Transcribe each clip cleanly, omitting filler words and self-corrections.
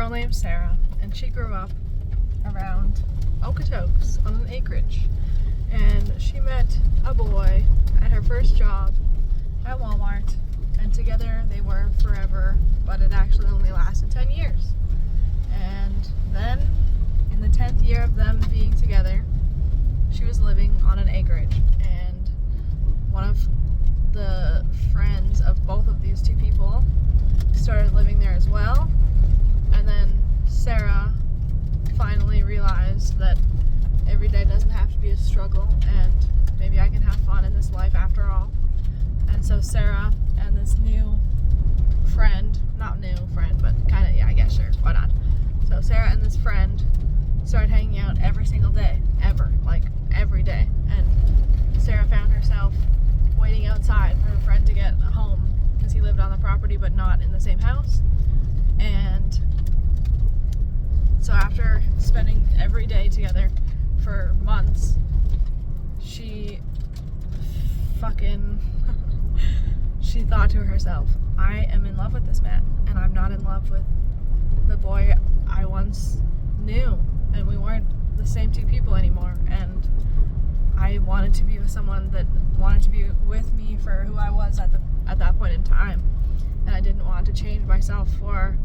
girl named Sarah, and she grew up around Okotoks on an acreage. And she met a boy at her first job at Walmart, and together they were forever, but it actually only lasted 10 years. And then, in the 10th year of them being together, she was living on an acreage, and one of the friends of both of these two people started living there as well. And then Sarah finally realized that every day doesn't have to be a struggle, and maybe I can have fun in this life after all. And so Sarah and this new friend, not new friend, but kind of, yeah, I guess, sure, why not? So Sarah and this friend started hanging out every single day, like every day. And Sarah found herself waiting outside for her friend to get home because he lived on the property but not in the same house. And so after spending every day together for months, she she thought to herself, I am in love with this man, and I'm not in love with the boy I once knew, and we weren't the same two people anymore. And I wanted to be with someone that wanted to be with me for who I was at that point in time, and I didn't want to change myself for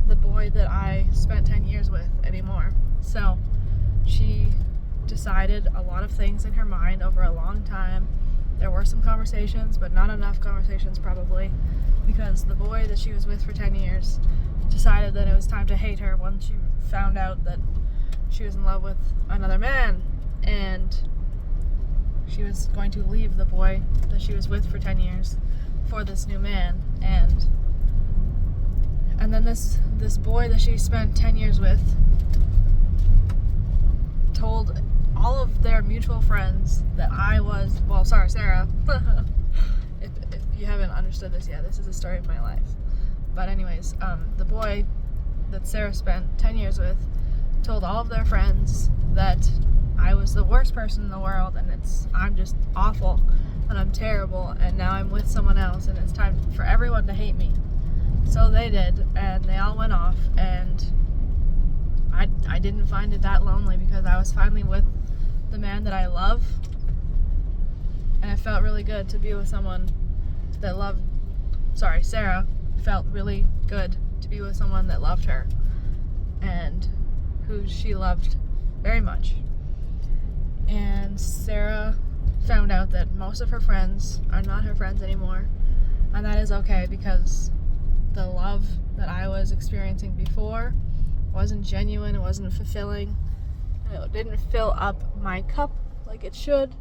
the boy that I spent 10 years with anymore. So she decided a lot of things in her mind over a long time. There were some conversations, but not enough conversations probably, because the boy that she was with for 10 years decided that it was time to hate her once she found out that she was in love with another man, and she was going to leave the boy that she was with for 10 years for this new man. And then this boy that she spent 10 years with told all of their mutual friends that Sarah, if you haven't understood this yet, this is a story of my life. But anyways, the boy that Sarah spent 10 years with told all of their friends that I was the worst person in the world, and I'm just awful, and I'm terrible, and now I'm with someone else, and it's time for everyone to hate me. So they did, and they all went off, and I didn't find it that lonely because I was finally with the man that I love, and it felt really good to be with someone that Sarah felt really good to be with someone that loved her and who she loved very much. And Sarah found out that most of her friends are not her friends anymore, and that is okay, because the love that I was experiencing before wasn't genuine, it wasn't fulfilling, and it didn't fill up my cup like it should.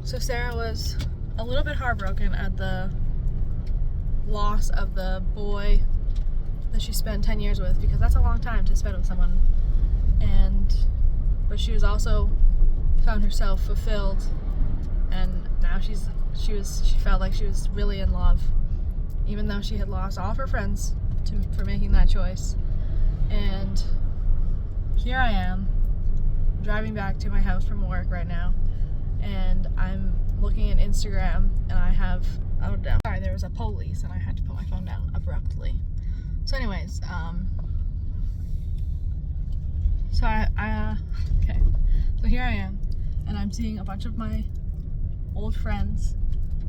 So Sarah was a little bit heartbroken at the loss of the boy that she spent 10 years with, because that's a long time to spend with someone. But she was also found herself fulfilled, and now she felt like she was really in love, even though she had lost all of her friends for making that choice. And here I am, driving back to my house from work right now, and I'm looking at Instagram, and I have, sorry, there was a police, and I had to put my phone down abruptly. So anyways, okay, so here I am, and I'm seeing a bunch of my old friends,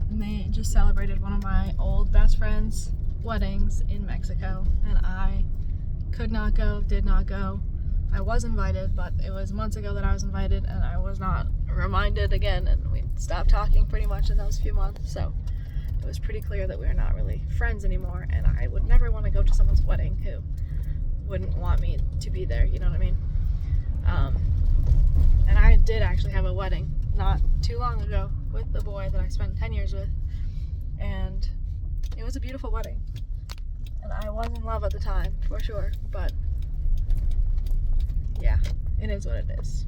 and they just celebrated one of my old best friends' weddings in Mexico, and I could not go, did not go. I was invited, but it was months ago that I was invited, and I was not reminded again, and we stopped talking pretty much in those few months, so it was pretty clear that we were not really friends anymore, and I would never want to go to someone's wedding who wouldn't want me to be there, you know what I mean? And I did actually have a wedding not too long ago with the boy that I spent 10 years with, and it was a beautiful wedding, and I was in love at the time, for sure, but yeah, it is what it is.